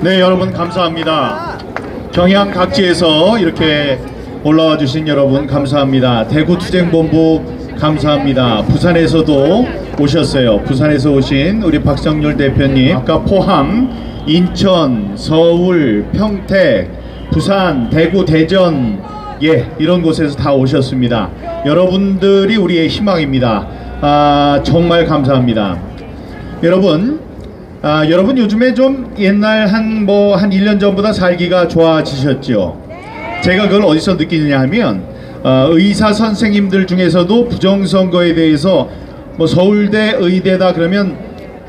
네, 여러분 감사합니다. 경향 각지에서 이렇게 올라와 주신 여러분 감사합니다. 대구투쟁본부 감사합니다. 부산에서도 오셨어요. 부산에서 오신 우리 박성률 대표님, 아까 포항, 인천, 서울, 평택, 부산, 대구, 대전, 이런 곳에서 다 오셨습니다. 여러분들이 우리의 희망입니다. 정말 감사합니다. 여러분 요즘에 좀 옛날 한 1년 전보다 살기가 좋아지셨죠? 제가 그걸 어디서 느끼느냐 하면 의사 선생님들 중에서도 부정선거에 대해서 서울대 의대다 그러면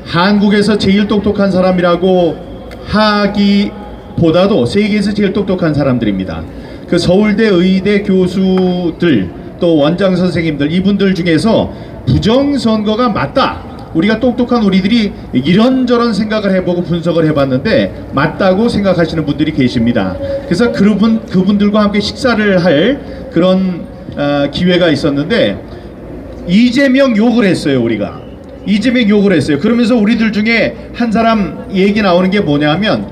한국에서 제일 똑똑한 사람이라고 하기보다도 세계에서 제일 똑똑한 사람들입니다. 그 서울대 의대 교수들 또 원장 선생님들 이분들 중에서 부정선거가 맞다, 우리가 똑똑한 우리들이 이런저런 생각을 해보고 분석을 해봤는데 맞다고 생각하시는 분들이 계십니다. 그래서 그분들과 함께 식사를 할 그런 기회가 있었는데 이재명 욕을 했어요. 우리가 이재명 욕을 했어요. 그러면서 우리들 중에 한 사람 얘기 나오는 게 뭐냐면,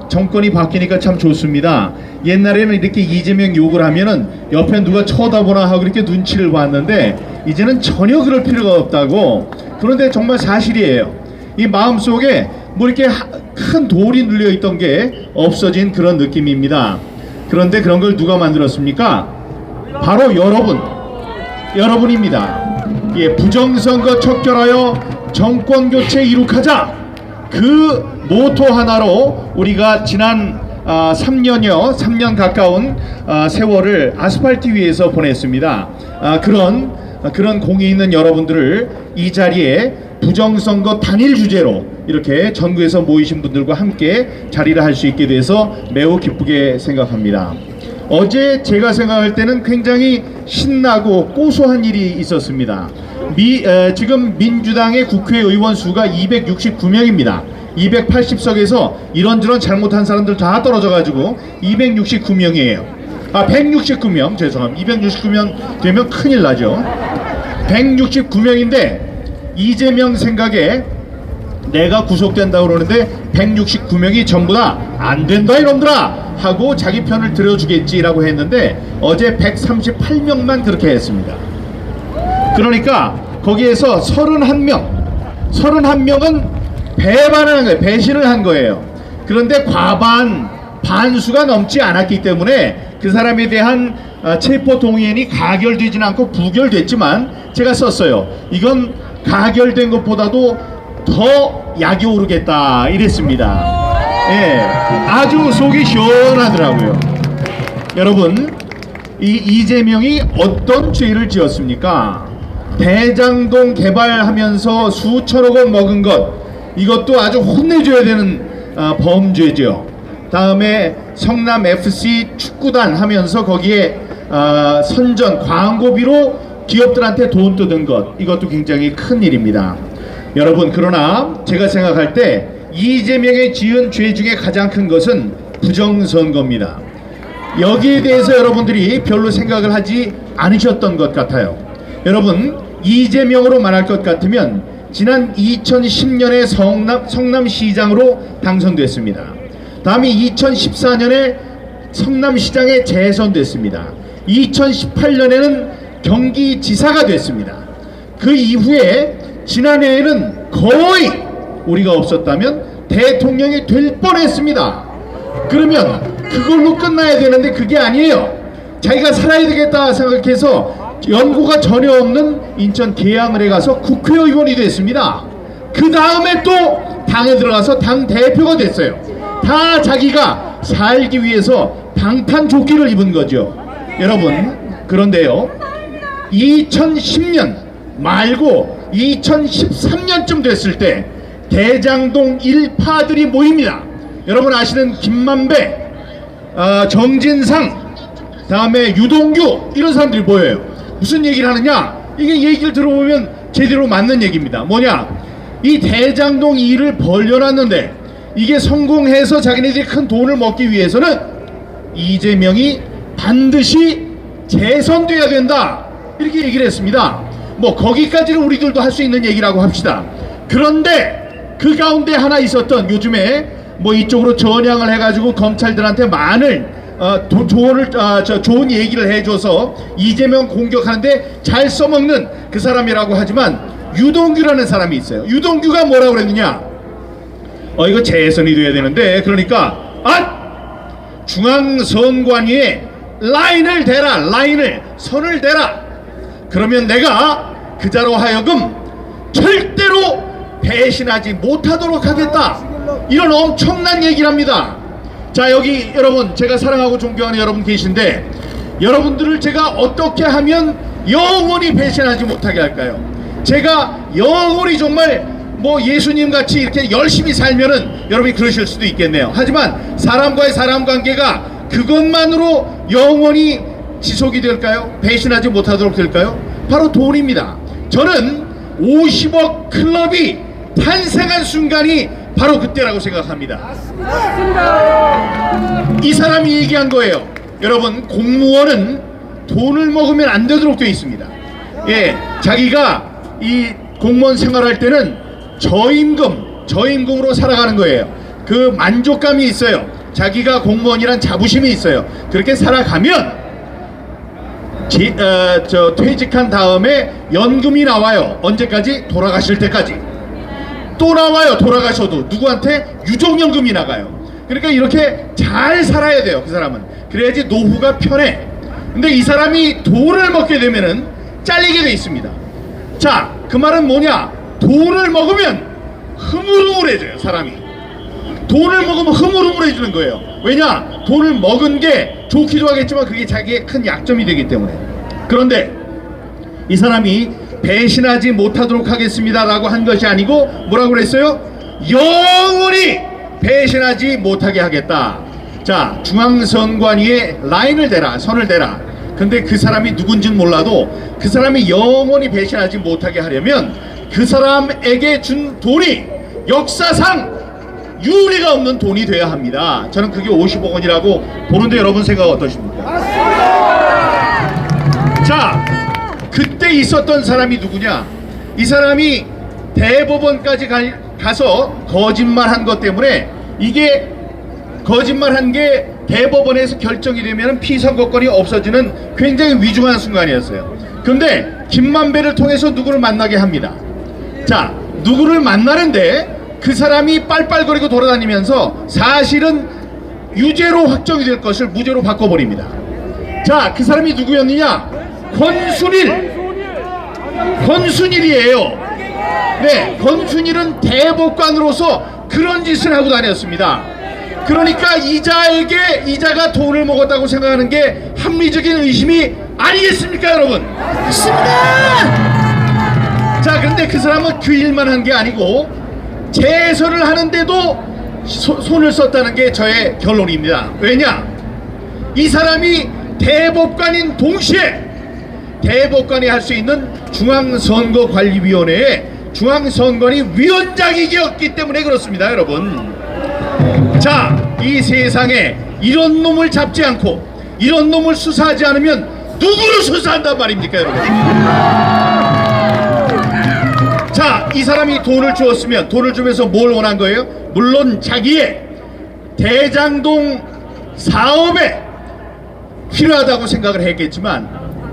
정권이 바뀌니까 참 좋습니다. 옛날에는 이렇게 이재명 욕을 하면은 옆에 누가 쳐다보나 하고 이렇게 눈치를 봤는데 이제는 전혀 그럴 필요가 없다고. 그런데 정말 사실이에요. 이 마음속에 이렇게 큰 돌이 눌려 있던 게 없어진 그런 느낌입니다. 그런데 그런 걸 누가 만들었습니까? 바로 여러분입니다. 부정선거 척결하여 정권교체 이룩하자, 그 모토 하나로 우리가 지난 3년 가까운 세월을 아스팔트 위에서 보냈습니다. 그런 공이 있는 여러분들을 이 자리에 부정선거 단일 주제로 이렇게 전국에서 모이신 분들과 함께 자리를 할 수 있게 돼서 매우 기쁘게 생각합니다. 어제 제가 생각할 때는 굉장히 신나고 고소한 일이 있었습니다. 지금 민주당의 국회의원 수가 269명입니다. 280석에서 이런저런 잘못한 사람들 다 떨어져가지고 269명이에요. 169명, 죄송합니다. 269명 되면 큰일 나죠. 169명인데 이재명 생각에 내가 구속된다고 그러는데 169명이 전부 다 안 된다 이놈들아 하고 자기 편을 들어주겠지라고 했는데 어제 138명만 그렇게 했습니다. 그러니까 거기에서 31명은 배반을 한 거예요. 배신을 한 거예요. 그런데 반수가 넘지 않았기 때문에 그 사람에 대한 체포동의안이 가결되지는 않고 부결됐지만 제가 썼어요. 이건 가결된 것보다도 더 약이 오르겠다 이랬습니다. 아주 속이 시원하더라고요. 여러분, 이 이재명이 어떤 죄를 지었습니까? 대장동 개발하면서 수천억 원 먹은 것, 이것도 아주 혼내줘야 되는 범죄죠. 다음에 성남 FC 축구단 하면서 거기에 선전 광고비로 기업들한테 돈 뜯은 것, 이것도 굉장히 큰 일입니다. 여러분, 그러나 제가 생각할 때 이재명이 지은 죄 중에 가장 큰 것은 부정선거입니다. 여기에 대해서 여러분들이 별로 생각을 하지 않으셨던 것 같아요. 여러분, 이재명으로 말할 것 같으면 지난 2010년에 성남시장으로 당선됐습니다. 다음에 2014년에 성남시장에 재선됐습니다. 2018년에는 경기지사가 됐습니다. 그 이후에 지난해에는 거의 우리가 없었다면 대통령이 될 뻔했습니다. 그러면 그걸로 끝나야 되는데 그게 아니에요. 자기가 살아야 되겠다 생각해서 연고가 전혀 없는 인천 계양을에 가서 국회의원이 됐습니다. 그 다음에 또 당에 들어가서 당 대표가 됐어요. 다 자기가 살기 위해서 방탄조끼를 입은 거죠. 여러분, 그런데요, 2010년 말고 2013년쯤 됐을 때 대장동 일파들이 모입니다. 여러분 아시는 김만배, 정진상, 다음에 유동규, 이런 사람들이 모여요. 무슨 얘기를 하느냐? 이게 얘기를 들어보면 제대로 맞는 얘기입니다. 뭐냐? 이 대장동 일을 벌려놨는데 이게 성공해서 자기네들이 큰 돈을 먹기 위해서는 이재명이 반드시 재선돼야 된다, 이렇게 얘기를 했습니다. 거기까지는 우리들도 할 수 있는 얘기라고 합시다. 그런데 그 가운데 하나 있었던, 요즘에 뭐 이쪽으로 전향을 해가지고 검찰들한테 많은 좋은 얘기를 해줘서 이재명 공격하는데 잘 써먹는 그 사람이라고 하지만 유동규라는 사람이 있어요. 유동규가 뭐라고 그랬느냐? 이거 재선이 돼야 되는데, 그러니까 중앙선관위에 라인을 대라, 선을 대라. 그러면 내가 그자로 하여금 절대로 배신하지 못하도록 하겠다. 이런 엄청난 얘기를 합니다. 자, 여기 여러분, 제가 사랑하고 존경하는 여러분 계신데, 여러분들을 제가 어떻게 하면 영원히 배신하지 못하게 할까요? 제가 영원히 정말 뭐 예수님 같이 이렇게 열심히 살면은 여러분이 그러실 수도 있겠네요. 하지만 사람과의 사람 관계가 그것만으로 영원히 지속이 될까요? 배신하지 못하도록 될까요? 바로 돈입니다. 저는 50억 클럽이 탄생한 순간이 바로 그때라고 생각합니다. 이 사람이 얘기한 거예요. 여러분, 공무원은 돈을 먹으면 안 되도록 되어 있습니다. 예, 자기가 이 공무원 생활할 때는 저임금으로 살아가는 거예요. 그 만족감이 있어요. 자기가 공무원이란 자부심이 있어요. 그렇게 살아가면 퇴직한 다음에 연금이 나와요. 언제까지? 돌아가실 때까지. 또 나와요. 돌아가셔도 누구한테? 유족연금이 나가요. 그러니까 이렇게 잘 살아야 돼요. 그 사람은. 그래야지 노후가 편해. 근데 이 사람이 돈을 먹게 되면은 잘리게 돼 있습니다. 자, 그 말은 뭐냐? 돈을 먹으면 흐물흐물해져요. 사람이 돈을 먹으면 흐물흐물해지는 거예요. 왜냐? 돈을 먹은 게 좋기도 하겠지만 그게 자기의 큰 약점이 되기 때문에. 그런데 이 사람이 배신하지 못하도록 하겠습니다 라고 한 것이 아니고 뭐라고 그랬어요? 영원히 배신하지 못하게 하겠다. 자, 중앙선관위에 라인을 대라, 선을 대라. 근데 그 사람이 누군지는 몰라도 그 사람이 영원히 배신하지 못하게 하려면 그 사람에게 준 돈이 역사상 유례가 없는 돈이 돼야 합니다. 저는 그게 50억 원이라고 보는데 여러분 생각 어떠십니까? 자, 그때 있었던 사람이 누구냐? 이 사람이 대법원까지 가서 거짓말한 것 때문에, 이게 거짓말한 게 대법원에서 결정이 되면 피선거권이 없어지는 굉장히 위중한 순간이었어요. 그런데 김만배를 통해서 누구를 만나게 합니다. 자, 누구를 만나는데 그 사람이 빨빨거리고 돌아다니면서 사실은 유죄로 확정이 될 것을 무죄로 바꿔버립니다. 자, 그 사람이 누구였느냐? 권순일이에요. 네, 권순일은 대법관으로서 그런 짓을 하고 다녔습니다. 그러니까 이자가 돈을 먹었다고 생각하는 게 합리적인 의심이 아니겠습니까, 여러분? 맞습니다. 자, 근데 그 사람은 그 일만 한 게 아니고 재선을 하는데도 손을 썼다는 게 저의 결론입니다. 왜냐? 이 사람이 대법관인 동시에 대법관이 할 수 있는 중앙선거관리위원회의 중앙선관위 위원장이었기 때문에 그렇습니다, 여러분. 자, 이 세상에 이런 놈을 잡지 않고 이런 놈을 수사하지 않으면 누구를 수사한단 말입니까, 여러분? 자, 이 사람이 돈을 주었으면 돈을 주면서 뭘 원한 거예요? 물론 자기의 대장동 사업에 필요하다고 생각을 했겠지만,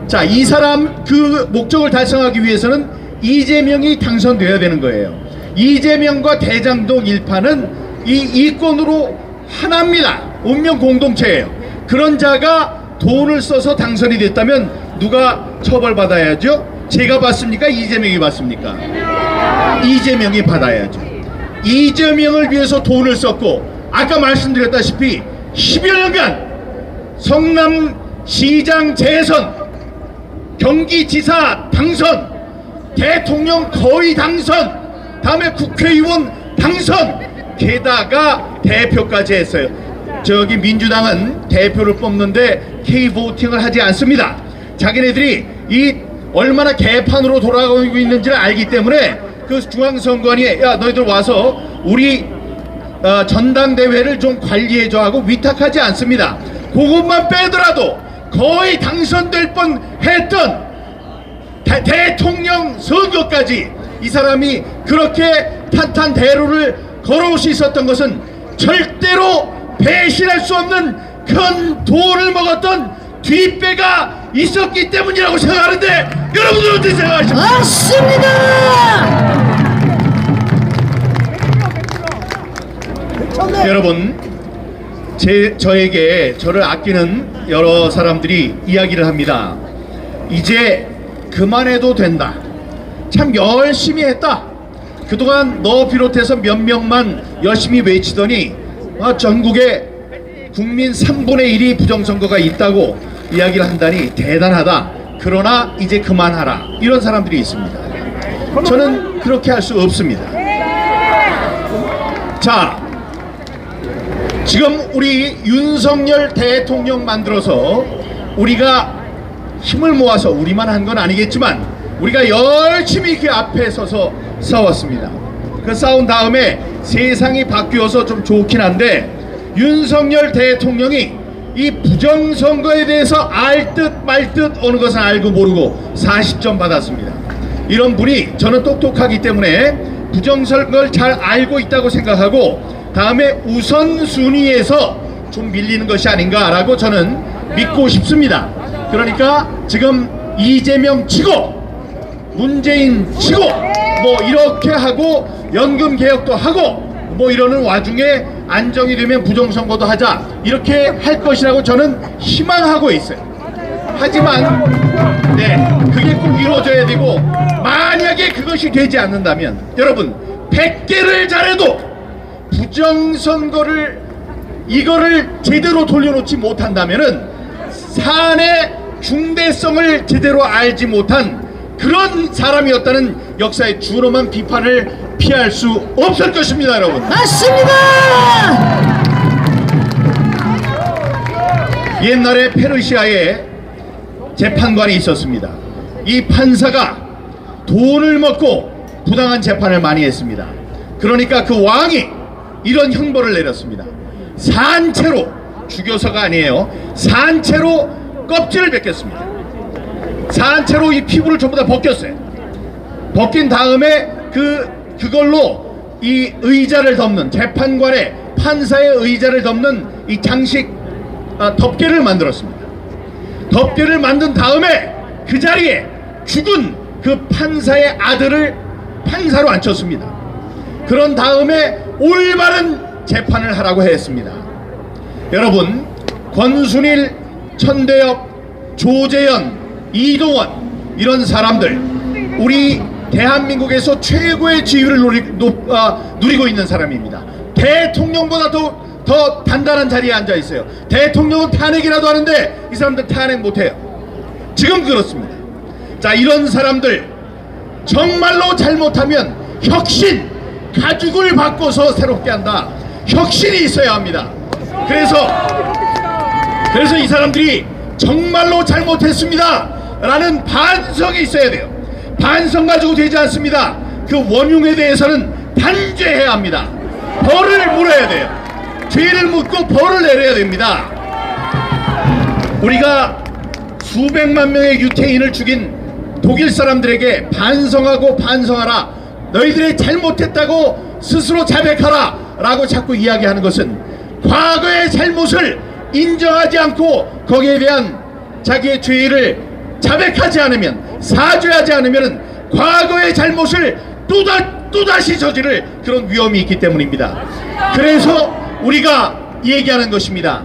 자, 이 사람 그 목적을 달성하기 위해서는 이재명이 당선되어야 되는 거예요. 이재명과 대장동 일파는 이 이권으로 하나입니다. 운명 공동체예요. 그런 자가 돈을 써서 당선이 됐다면 누가 처벌받아야죠? 제가 받습니까? 이재명이 받습니까? 이재명이 받아야죠. 이재명을 위해서 돈을 썼고, 아까 말씀드렸다시피 10여 년간 성남시장 재선, 경기지사 당선, 대통령 거의 당선, 다음에 국회의원 당선, 게다가 대표까지 했어요. 저기 민주당은 대표를 뽑는데 K보팅을 하지 않습니다. 자기네들이 이 얼마나 개판으로 돌아가고 있는지를 알기 때문에 그 중앙선관위에 야, 너희들 와서 우리 전당대회를 좀 관리해줘 하고 위탁하지 않습니다. 그것만 빼더라도 거의 당선될 뻔 했던 대통령 선거까지 이 사람이 그렇게 탄탄대로를 걸어올 수 있었던 것은 절대로 배신할 수 없는 큰 돈을 먹었던 뒷배가 있었기 때문이라고 생각하는데 여러분들은 어떻게 생각하십니까? 맞습니다. 여러분, 저를 아끼는 여러 사람들이 이야기를 합니다. 이제 그만해도 된다. 참 열심히 했다. 그동안 너 비롯해서 몇 명만 열심히 외치더니 전국에 국민 3분의 1이 부정선거가 있다고 이야기를 한다니 대단하다. 그러나 이제 그만하라. 이런 사람들이 있습니다. 저는 그렇게 할 수 없습니다. 자, 지금 우리 윤석열 대통령 만들어서 우리가 힘을 모아서 우리만 한 건 아니겠지만 우리가 열심히 그 앞에 서서 싸웠습니다. 그 싸운 다음에 세상이 바뀌어서 좀 좋긴 한데 윤석열 대통령이 이 부정선거에 대해서 알 듯 말 듯 어느 것은 알고 모르고 40점 받았습니다. 이런 분이 저는 똑똑하기 때문에 부정선거를 잘 알고 있다고 생각하고 다음에 우선순위에서 좀 밀리는 것이 아닌가라고 저는 믿고 싶습니다. 그러니까 지금 이재명 치고 문재인 치고 뭐 이렇게 하고 연금 개혁도 하고 뭐 이러는 와중에 안정이 되면 부정선거도 하자 이렇게 할 것이라고 저는 희망하고 있어요. 하지만 그게 꼭 이루어져야 되고 만약에 그것이 되지 않는다면 여러분 100개를 잘해도 부정선거를 이거를 제대로 돌려놓지 못한다면은 사안의 중대성을 제대로 알지 못한 그런 사람이었다는 역사의 준엄한 비판을 피할 수 없을 것입니다, 여러분. 맞습니다. 옛날에 페르시아에 재판관이 있었습니다. 이 판사가 돈을 먹고 부당한 재판을 많이 했습니다. 그러니까 그 왕이 이런 형벌을 내렸습니다. 산채로, 죽여서가 아니에요. 산채로 껍질을 벗겼습니다. 산채로 이 피부를 전부 다 벗겼어요. 벗긴 다음에 그걸로 이 의자를 덮는 재판관의 판사의 의자를 덮는 이 장식 덮개를 만들었습니다. 덮개를 만든 다음에 그 자리에 죽은 그 판사의 아들을 판사로 앉혔습니다. 그런 다음에 올바른 재판을 하라고 했습니다. 여러분, 권순일, 천대엽, 조재현, 이동원 이런 사람들 우리 대한민국에서 최고의 지위를 누리고 있는 사람입니다. 대통령보다 더 단단한 자리에 앉아 있어요. 대통령은 탄핵이라도 하는데 이 사람들 탄핵 못해요. 지금 그렇습니다. 자, 이런 사람들 정말로 잘못하면 혁신, 가죽을 바꿔서 새롭게 한다. 혁신이 있어야 합니다. 그래서 이 사람들이 정말로 잘못했습니다 라는 반성이 있어야 돼요. 반성 가지고 되지 않습니다. 그 원흉에 대해서는 단죄해야 합니다. 벌을 물어야 돼요. 죄를 묻고 벌을 내려야 됩니다. 우리가 수백만 명의 유태인을 죽인 독일 사람들에게 반성하고 반성하라, 너희들이 잘못했다고 스스로 자백하라 라고 자꾸 이야기하는 것은 과거의 잘못을 인정하지 않고 거기에 대한 자기의 죄를 자백하지 않으면, 사죄하지 않으면 과거의 잘못을 또다시 저지를 그런 위험이 있기 때문입니다. 그래서 우리가 얘기하는 것입니다.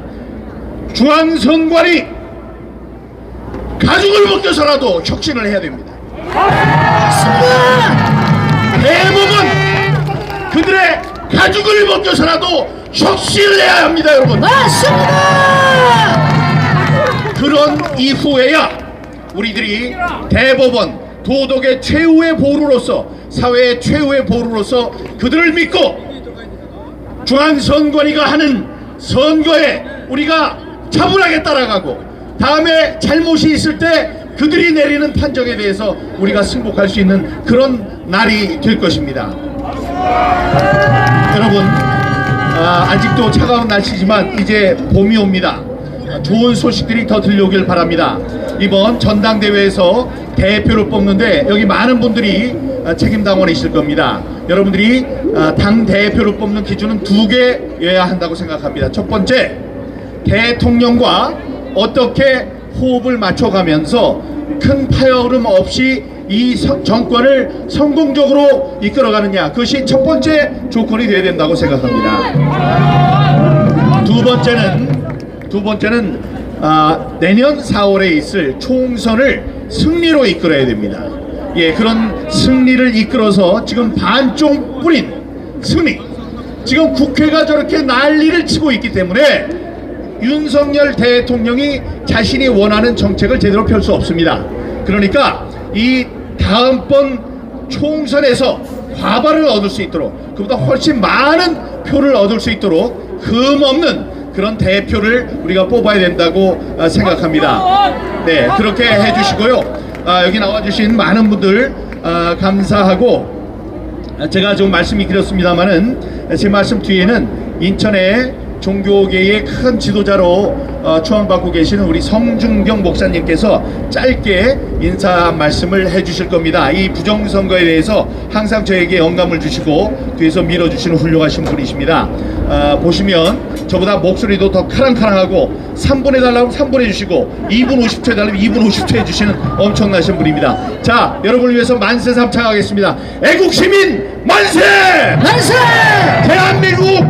중앙선관위 가죽을 벗겨서라도 혁신을 해야 됩니다. 대법원 그들의 가죽을 벗겨서라도 혁신을 해야 합니다, 여러분. 맞습니다. 그런 이후에야 우리들이 대법원, 도덕의 최후의 보루로서, 사회의 최후의 보루로서 그들을 믿고 중앙선관위가 하는 선거에 우리가 차분하게 따라가고 다음에 잘못이 있을 때 그들이 내리는 판정에 대해서 우리가 승복할 수 있는 그런 날이 될 것입니다. 여러분, 아직도 차가운 날씨지만 이제 봄이 옵니다. 좋은 소식들이 더 들려오길 바랍니다. 이번 전당대회에서 대표를 뽑는데 여기 많은 분들이 책임당원이실 겁니다. 여러분들이 당 대표를 뽑는 기준은 두 개여야 한다고 생각합니다. 첫 번째, 대통령과 어떻게 호흡을 맞춰가면서 큰 파열음 없이 이 정권을 성공적으로 이끌어가느냐, 그것이 첫 번째 조건이 되어야 된다고 생각합니다. 두 번째는 내년 4월에 있을 총선을 승리로 이끌어야 됩니다. 예, 그런 승리를 이끌어서 지금 반쪽 뿌린 승리, 지금 국회가 저렇게 난리를 치고 있기 때문에 윤석열 대통령이 자신이 원하는 정책을 제대로 펼 수 없습니다. 그러니까 이 다음번 총선에서 과반을 얻을 수 있도록, 그보다 훨씬 많은 표를 얻을 수 있도록 흠없는 그런 대표를 우리가 뽑아야 된다고 생각합니다. 네, 그렇게 해주시고요. 여기 나와주신 많은 분들 감사하고, 제가 좀 말씀이 드렸습니다만은 제 말씀 뒤에는 인천의 종교계의 큰 지도자로 추앙받고 계시는 우리 성중경 목사님께서 짧게 인사 말씀을 해주실 겁니다. 이 부정선거에 대해서 항상 저에게 영감을 주시고 뒤에서 밀어주시는 훌륭하신 분이십니다. 보시면 저보다 목소리도 더 카랑카랑하고 3분 해달라면 3분 해주시고 2분 50초 해달라면 2분 50초 해주시는 엄청나신 분입니다. 자, 여러분을 위해서 만세 삼창하겠습니다. 애국시민 만세! 만세! 대한민국